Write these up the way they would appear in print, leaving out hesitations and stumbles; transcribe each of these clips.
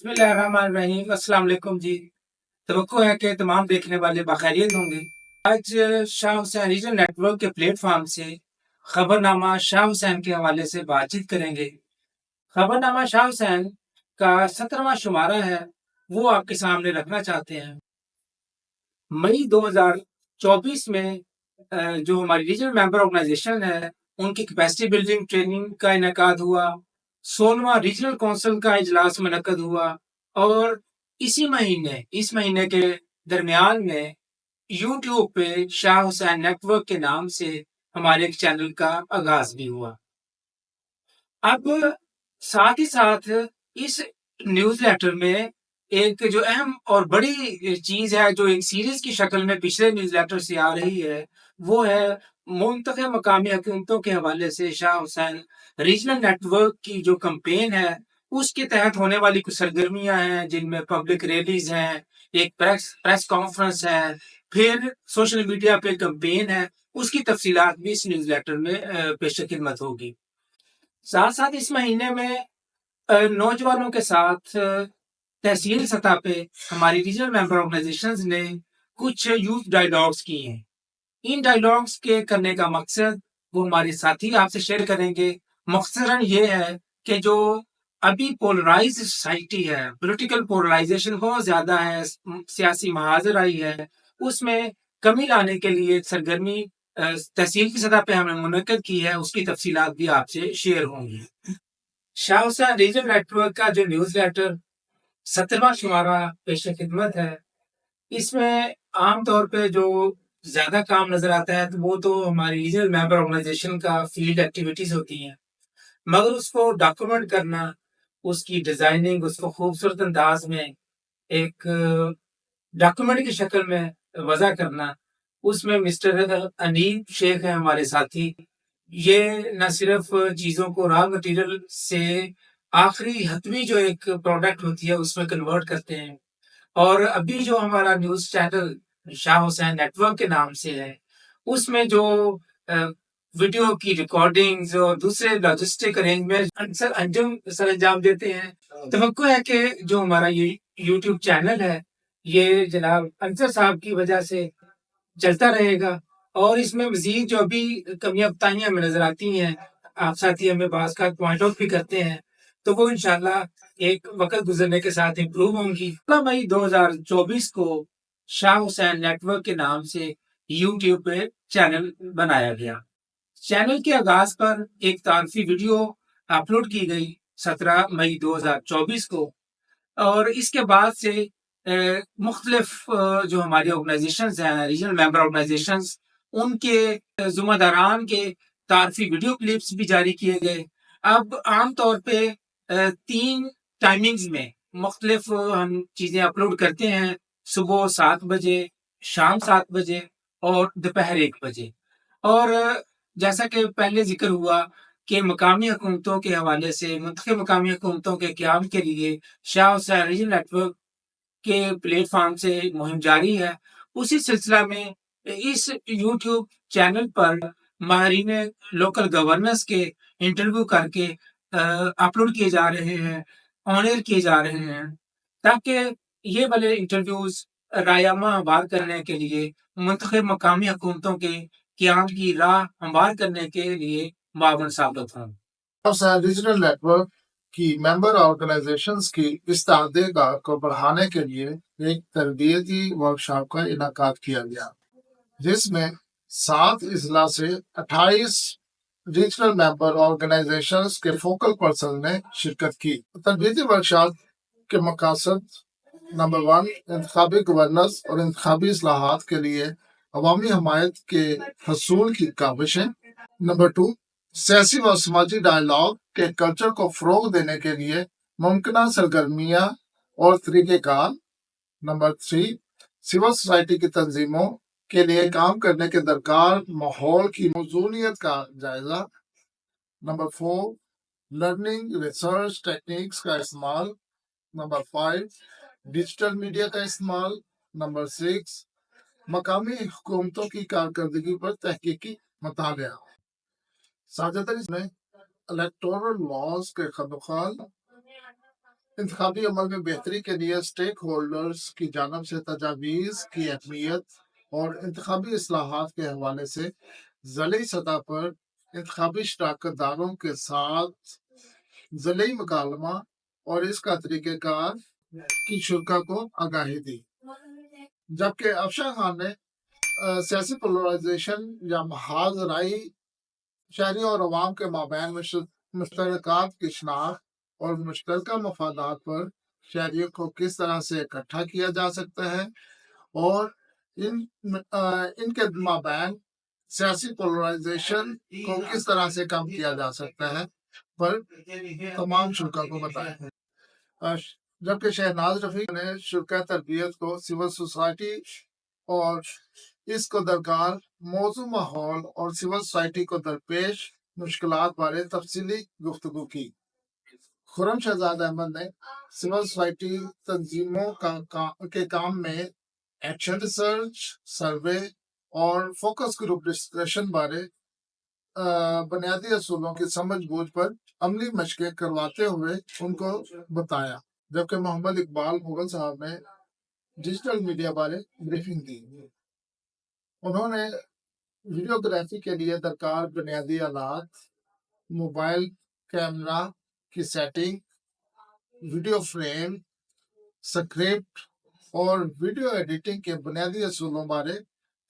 बिस्मिल्लाहिर्रहमानिर्रहीम। अस्सलाम वालेकुम जी। तवक्को है कि तमाम देखने वाले बखैरियत होंगे। आज शाह हुसैन रीजनल नेटवर्क के प्लेटफॉर्म से खबरनामा शाह हुसैन के हवाले से बातचीत करेंगे। खबरनामा शाह हुसैन का 17वां शुमारा है, वो आपके सामने रखना चाहते हैं। मई 2024 में जो हमारी रीजनल मेंबर ऑर्गेनाइजेशन है, उनकी कैपेसिटी बिल्डिंग ट्रेनिंग का इनेकाद हुआ। 16वां रीजनल काउंसिल का इजलास मुनक्कद हुआ और इस महीने के दरमियान में यूट्यूब पे शाह हुसैन नेटवर्क के नाम से हमारे एक चैनल का आगाज भी हुआ। अब साथ ही साथ इस न्यूज़लेटर में एक जो अहम और बड़ी चीज़ है, जो एक सीरीज़ की शक्ल में पिछले न्यूज़लेटर से आ रही है, वो है मुंतख़ब मकामी हुकूमतों के हवाले से शाह हुसैन रीजनल नेटवर्क की जो कैंपेन है, उसके तहत होने वाली कुछ सरगर्मियाँ हैं, जिनमें पब्लिक रैलीज़ हैं, एक प्रेस कॉन्फ्रेंस है, फिर सोशल मीडिया पे कैंपेन है, उसकी तफ़सीलात भी इस न्यूज़लेटर में पेश-ए-ख़िदमत होगी। साथ-साथ इस महीने में नौजवानों के साथ तहसील सतह पे हमारी रीजनल मेंबर ऑर्गेनाइजेशंस ने कुछ यूथ डायलॉग्स किए हैं। इन डायलॉग्स के करने का मकसद वो हमारे साथी आपसे शेयर करेंगे। मख्सरन ये है कि जो अभी पोलराइज्ड सोसाइटी है, पॉलिटिकल पोलराइजेशन बहुत ज़्यादा है, सियासी महाजर आई है, उसमें कमी लाने के लिए एक सरगर्मी तहसील की सतह पे हमने मुनक्कद की है, उसकी तफसीलात भी आपसे शेयर होंगी। शाह हुसैन रीजनल नेटवर्क का जो न्यूज़लेटर 17वां शुमारा पेश-ए-ख़िदमत है, इसमें आम तौर पे जो ज़्यादा काम नज़र आता है, तो वो तो हमारी रीजनल मेंबर ऑर्गेनाइजेशन का फील्ड एक्टिविटीज़ होती हैं। मगर उसको डॉक्यूमेंट करना, उसकी डिज़ाइनिंग, उसको खूबसूरत अंदाज़ में एक डॉक्यूमेंट की शक्ल में वज़ा करना, उसमें मिस्टर अनीब शेख हैं हमारे साथी। ये न सिर्फ चीज़ों को रॉ मटेरियल से आखिरी हतमी जो एक प्रोडक्ट होती है, उसमें कन्वर्ट करते हैं। और अभी जो हमारा news channel Shah Hussain network के नाम से है, उसमें जो अ, वीडियो की रिकॉर्डिंग्स और दूसरे लॉजिस्टिक अरेंजमेंट अक्सर अंजुम सरअंजाम देते हैं। तवक्को है कि जो हमारा ये यूट्यूब चैनल है, ये जनाब अंसर साहब की वजह से चलता रहेगा और इसमें मज़ीद जो भी कमियाँ-कोताहियाँ हमें नज़र आती हैं, आप साथी हमें बाज़ का पॉइंट आउट भी करते हैं, तो वो इंशाअल्लाह एक वक़्त गुज़रने के साथ इम्प्रूव होंगी। 16 मई 2024 को शाह हुसैन नेटवर्क के नाम से यूट्यूब पे चैनल बनाया गया। चैनल के आगाज़ पर एक तारीफ़ी वीडियो अपलोड की गई 17 मई 2024 को और इसके बाद से मुख्तलिफ जो हमारी ऑर्गेनाइजेशंस हैं, रीजनल मेंबर ऑर्गेनाइजेशंस, उनके ज़िम्मेदारान के तारफ़ी वीडियो क्लिप्स भी जारी किए गए। अब आम तौर पे 3 टाइमिंग्स में मुख्तलिफ हम चीज़ें अपलोड करते हैं, सुबह 7 बजे, शाम 7 बजे और दोपहर 1 बजे। और जैसा कि पहले ज़िक्र हुआ कि मकामी हुकूमतों के हवाले से मुंतखब मकामी हुकूमतों के क़याम के लिए शाह हुसैन रीजनल नेटवर्क के प्लेटफ़ॉर्म से मुहिम जारी है। उसी सिलसिला में इस यूट्यूब चैनल पर माहिरीन लोकल गवर्नेंस के इंटरव्यू करके अपलोड किए जा रहे हैं, ऑन एयर किए जा रहे हैं, ताकि ये वाले इंटरव्यूज़ रायमा हमवार करने के लिए मुंतखब मकामी हुकूमतों के क़याम की राह हमवार करने के लिए मुआवन साबित हों। रीजनल नेटवर्क की मेंबर ऑर्गेनाइजेशंस की इस तादाद को बढ़ाने के लिए एक तरबियती वर्कशॉप का इनाकाद किया गया, जिसमें 7 अजला से 28 रीजनल मेंबर ऑर्गेनाइजेशंस के फोकल पर्सन ने शिरकत की। तरबियती वर्कशॉप के मकासद नंबर 1 इंतखाबी गवर्नेंस और इंतखाबी इस्लाहात के लिए अवामी हमायत के हसूल की काविशें। नंबर 2 सियासी व समाजी डायलॉग के कल्चर को फ़रोग देने के लिए मुमकिन सरगर्मियाँ और तरीक़ेकार। नंबर 3 सिविल सोसाइटी की तंजीमों के लिए काम करने के दरकार माहौल की मौजूदियत का जायजा। नंबर 4 लर्निंग रिसर्च टेक्निक्स का इस्तेमाल। नंबर 5 डिजिटल मीडिया का इस्तेमाल। नंबर 6 मकामी हुकूमतों की कारकर्दगी पर तहकीकी मुतालिया। साझेदारी में इलेक्टोरल लॉज के खदुखाल इंतखाबी अमल में बेहतरी के लिए स्टेक होल्डर्स की जानब से तजावीज़ की अहमियत और इंतखाबी इस्लाहात के हवाले से ज़िली सतह पर इंतखाबी शराकत दारों के साथ ज़िली मकालमा और इसका तरीक़ेकार की शुरा को आगाही दी। जबकि अफशा खान ने सियासी पोलराइजेशन या महाज राई शहरियों और अवाम के माबैन मुश्तरकात की शनाख्त और मुश्तरका मफादात पर शहरियों को किस तरह से इकट्ठा किया जा सकता है और इनके माबैन सियासी पोलराइजेशन को किस तरह से कम किया जा सकता है पर तमाम शुरा को बताया है। जबकि शहनाज रफी ने शुरा तरबियत को सिविल सोसाइटी और इसको दरकार मौजू माहौल और सिविल सोसाइटी को दरपेश मुश्किलात बारे तफसीली गुफ्तगू की। खुर्रम शहजाद अहमद ने सिविल सोसाइटी तंजीमों के काम में एक्शन रिसर्च, सर्वे और फोकस ग्रुप डिस्कशन बारे बुनियादी असूलों की समझ बूझ पर अमली मशकें करवाते हुए उनको बताया। जबकि मोहम्मद इकबाल मुगल साहब ने डिजिटल मीडिया बारे ब्रीफिंग दी। उन्होंने वीडियोग्राफी के लिए दरकार बुनियादी आलात, मोबाइल कैमरा की सेटिंग, वीडियो फ्रेम, स्क्रिप्ट और वीडियो एडिटिंग के बुनियादी असूलों बारे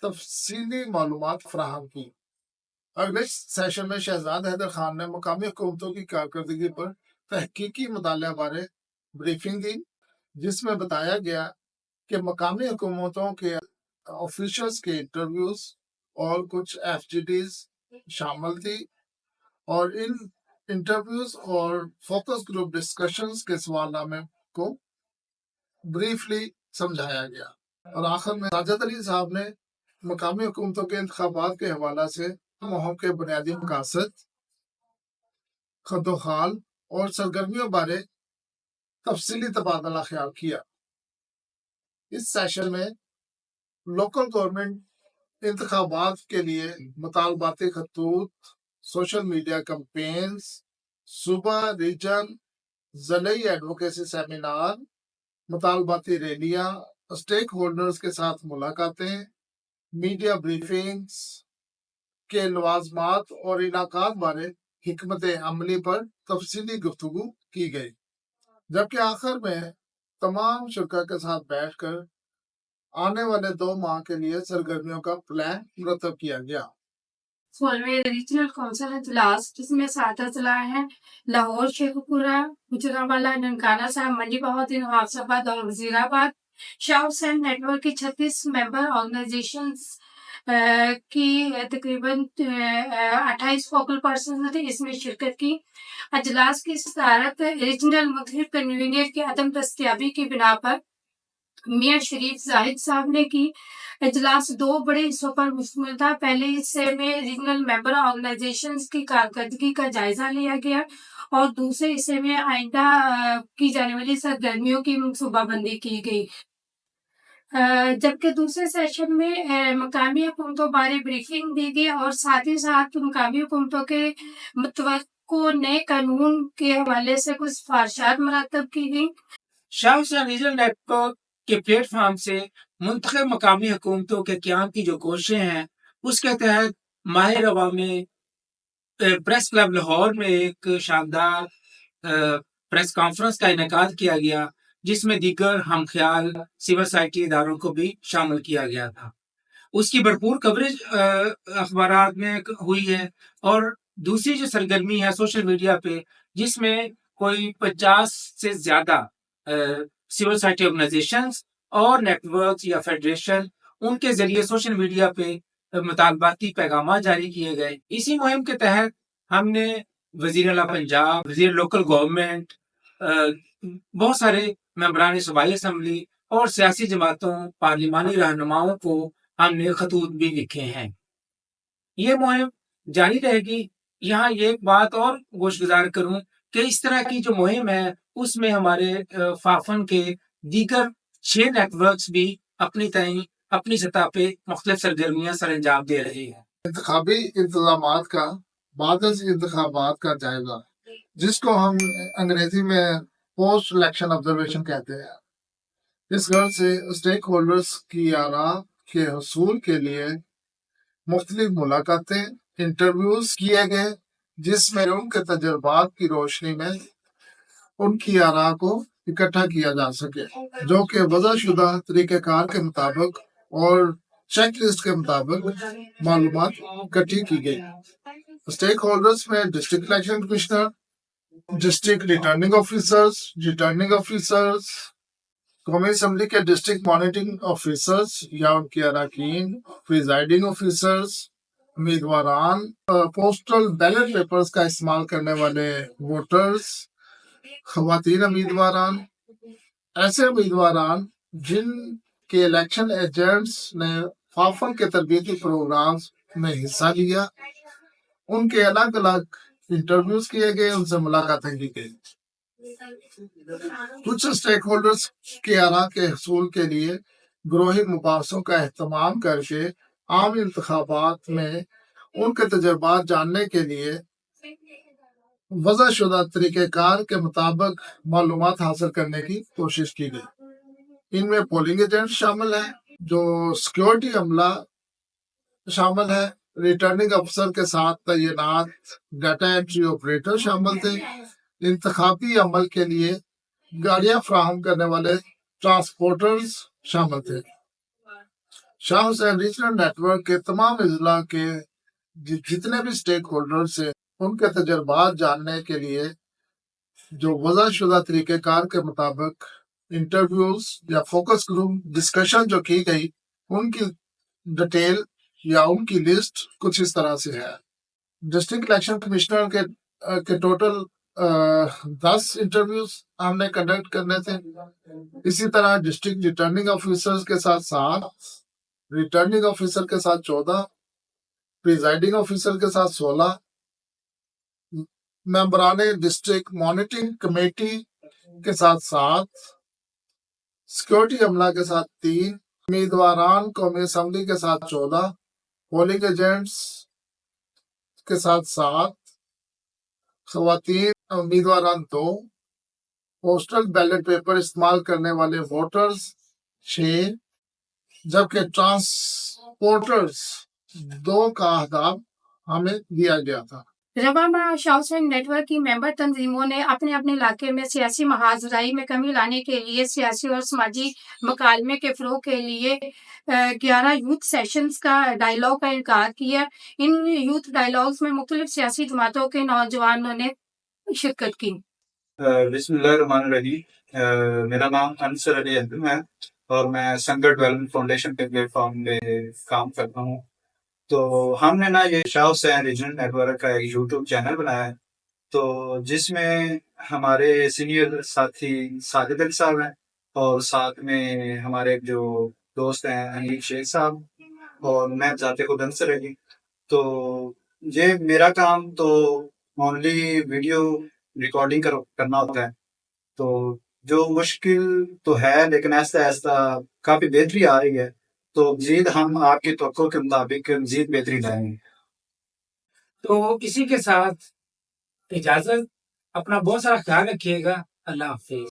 तफसीली मालूमात फराहम की। अगले सेशन में शहजाद हैदर खान ने मुकामी हुकूमतों की कारकर्दगी पर तहकीकी मुताला बारे ब्रीफिंग दी, जिसमें बताया गया कि मकामी हुकूमतों के ऑफिशियल्स के इंटरव्यूज और कुछ FGDs शामिल थी और इन इंटरव्यूज और फोकस ग्रुप डिस्कशंस के सवालनामे को ब्रीफली समझाया गया। और आखिर में साजिद अली साहब ने मकामी हुकूमतों के इंतखाबात के हवाला से मुहिम के बुनियादी मकासद, खदोखाल और सरगर्मियों बारे तफसीली तबादला ख्याल किया। इस सेशन में लोकल गवर्नमेंट इंतखाबात के लिए मुतालबाती खतूत, सोशल मीडिया कैंपेन्स, सूबा रीजन ज़िली एडवोकेसी सेमिनार, मुतालबाती रैलियां, स्टेक होल्डर्स के साथ मुलाकातें, मीडिया ब्रीफिंग्स के लवाजमात और इनाकात बारे हिकमत अमली पर तफसीली गुफ्तगू की गई। जबकि आखिर में तमाम शुरा के साथ बैठकर आने वाले 2 माह के लिए सरगर्मियों का प्लान मुरतब किया गया। रीजनल कौंसिल इजलास जिसमें 7 अजला हैं, लाहौर, शेखपुरा, गुजरांवाला, ननकाना साहब, मंडी बहाउद्दीन, हाफसाबाद और वजीराबाद। शाह हुसैन नेटवर्क की 36 मेंबर ऑर्गेनाइजेशंस की तकरीबन 28 फोकल पर्सन ने इसमें शिरकत की। अजलास की सदारत रीजनल मुख्तलिफ कन्वीनियर की अदम दस्तियाबी की बिना पर मियाँ शरीफ जाहिद साहब ने की। इजलास 2 बड़े हिस्सों पर मुश्तमिल था। पहले हिस्से में रीजनल मेंबर ऑर्गेनाइजेशंस की कारकर्दगी का जायजा लिया गया और दूसरे हिस्से में आइंदा की जाने वाली सरगर्मियों की मनसूबाबंदी की गई। जबकि दूसरे सेशन में मकामी हुकूमतों बारे ब्रीफिंग दी गई और साथ ही साथ मकामी हुकूमतों के मुतवक्को नए कानून के हवाले से कुछ सिफारिशात मुरतब की गई। शाह हुसैन रीजनल नेटवर्क के प्लेटफॉर्म से मुंतखब मकामी हुकूमतों के क़याम की जो कोशिशें हैं, उसके तहत माह रवा में प्रेस क्लब लाहौर में एक शानदार प्रेस कॉन्फ्रेंस का इनेकाद किया गया, जिसमें दीगर हमख्याल सिविल सोसाइटी इदारों को भी शामिल किया गया था। उसकी भरपूर कवरेज अखबारात में हुई है और दूसरी जो सरगर्मी है सोशल मीडिया पे, जिसमें कोई 50 से ज्यादा सिविल सोसाइटी ऑर्गेनाइजेशंस और नेटवर्क या फेडरेशन, उनके जरिए सोशल मीडिया पे मुतालबाती पैगाम जारी किए गए। इसी मुहिम के तहत हमने वजीर आला पंजाब, वजीर लोकल गवर्नमेंट, बहुत सारे मेंबरान सूबाई असम्बली और सियासी जमातों, पार्लिमानी रहनुमाओं को हमने खतूत भी लिखे हैं। ये मुहिम जारी रहेगी। यहाँ ये एक बात और गोशगुजार करूं कि इस तरह की जो मुहिम है, उसमें हमारे फाफन के दीगर 6 नेटवर्क्स भी अपनी सतह पे मुख्तलिफ सरगर्मियां सर अंजाम दे रहे हैं। इंतखाबी इंतजामात का बाद इंतखाबात का जायजा, जिसको हम अंग्रेजी में पोस्ट इलेक्शन ऑब्जर्वेशन कहते हैं। इस गर्ज से स्टेक होल्डर्स की आरा के हसूल के लिए मुख्तलिफ मुलाकातें, इंटरव्यूज किए गए, जिसमें उनके तजुर्बात की रोशनी में उनकी आरा को इकट्ठा किया जा सके, जो कि वज़ाशुदा तरीक़ेकार के मुताबिक और चेक लिस्ट के मुताबिक मालूमात इकट्ठी की गई। स्टेक होल्डर्स में district election commissioner, district returning officers, कौमी असम्बली के डिस्ट्रिक्ट मॉनिटरिंग ऑफिसर्स या उनके अरकान, प्रिजाइडिंग ऑफिसर्स, उम्मीदवारान, पोस्टल बैलेट पेपर्स का इस्तेमाल करने वाले वोटर्स, खवातीन उम्मीदवारान, ऐसे उम्मीदवारान जिनके इलेक्शन एजेंट्स ने फाफन के तरबियती प्रोग्राम्स में हिस्सा लिया, उनके अलग अलग इंटरव्यूज किए गए, उनसे मुलाकातें की गई। कुछ स्टेक होल्डर्स के आरा के हसूल के लिए ग्रोही मुबाहसों का एहतमाम करके आम इंतखाबात में उनके तजुर्बात जानने के लिए वज़ाशुदा तरीक़ेकार के मुताबिक मालूमात हासिल करने की कोशिश की गई। इनमें पोलिंग एजेंट शामिल है, जो सिक्योरिटी अमला शामिल है, रिटर्निंग अफसर के साथ तैनात डाटा एंट्री ऑपरेटर शामिल थे, इंतखाबी अमल के लिए गाड़ियां फराहम करने वाले ट्रांसपोर्टर्स शामिल थे। शाह हुसैन रीजनल नेटवर्क के तमाम अजला के जितने भी स्टेक होल्डर्स हैं, उनके तजुर्बात जानने के लिए जो वज़ाशुदा तरीक़ेकार के मुताबिक इंटरव्यूज या फोकस ग्रुप डिस्कशन जो की गई, उनकी डिटेल या उनकी लिस्ट कुछ इस तरह से है। डिस्ट्रिक्ट इलेक्शन कमिश्नर के टोटल 10 इंटरव्यूज हमने कंडक्ट करने थे। इसी तरह डिस्ट्रिक्ट रिटर्निंग ऑफिसर्स के साथ 7, रिटर्निंग ऑफिसर के साथ 14, प्रिजाइडिंग ऑफिसर के साथ 16, मेंबराने डिस्ट्रिक्ट मॉनिटरिंग कमेटी के साथ 7, सिक्योरिटी अमला के साथ 3, उम्मीदवारान कौमी असम्बली के साथ 14, पोलिंग एजेंट्स के साथ 7, खवातीन उम्मीदवारान 2, पोस्टल बैलेट पेपर इस्तेमाल करने वाले वोटर्स 6, जबकि ट्रांसपोर्टर्स 2 का अहदाफ हमें दिया गया था। रवामा शाह हुसैन नेटवर्क की मेंबर तंजीमों ने अपने अपने इलाके में सियासी महाजराई में कमी लाने के लिए सियासी और समाजी मकालमे के फ़रोग़ के लिए 11 यूथ सेशंस का डायलॉग का इनकार किया। इन यूथ डायलॉग्स में मुख्तलिफ सियासी जमातों के नौजवानों ने शिरकत की। बिस्मिल्लाहिर्रहमानिर्रहीम। मेरा नाम अनसर अली अंजुम है और मैं संगत डेवलपमेंट फाउंडेशन के प्लेटफॉर्म में काम करता हूँ। तो हमने ना ये शाह हुसैन रीजनल नेटवर्क का एक यूट्यूब चैनल बनाया है, तो जिसमें हमारे सीनियर साथी साजिद अली साहब हैं और साथ में हमारे जो दोस्त हैं अनिल शेख साहब और मैं जाते खुद अंसर अली। तो ये मेरा काम तो ओनली वीडियो रिकॉर्डिंग करना होता है, तो जो मुश्किल तो है लेकिन ऐसा ऐसा काफ़ी बेहतरी आ रही है, तो मजीद हम आपकी तवक्को के मुताबिक मजीद बेहतरी लाएंगे। तो इसी के साथ इजाजत, अपना बहुत सारा ख्याल रखिएगा। अल्लाह हाफिज।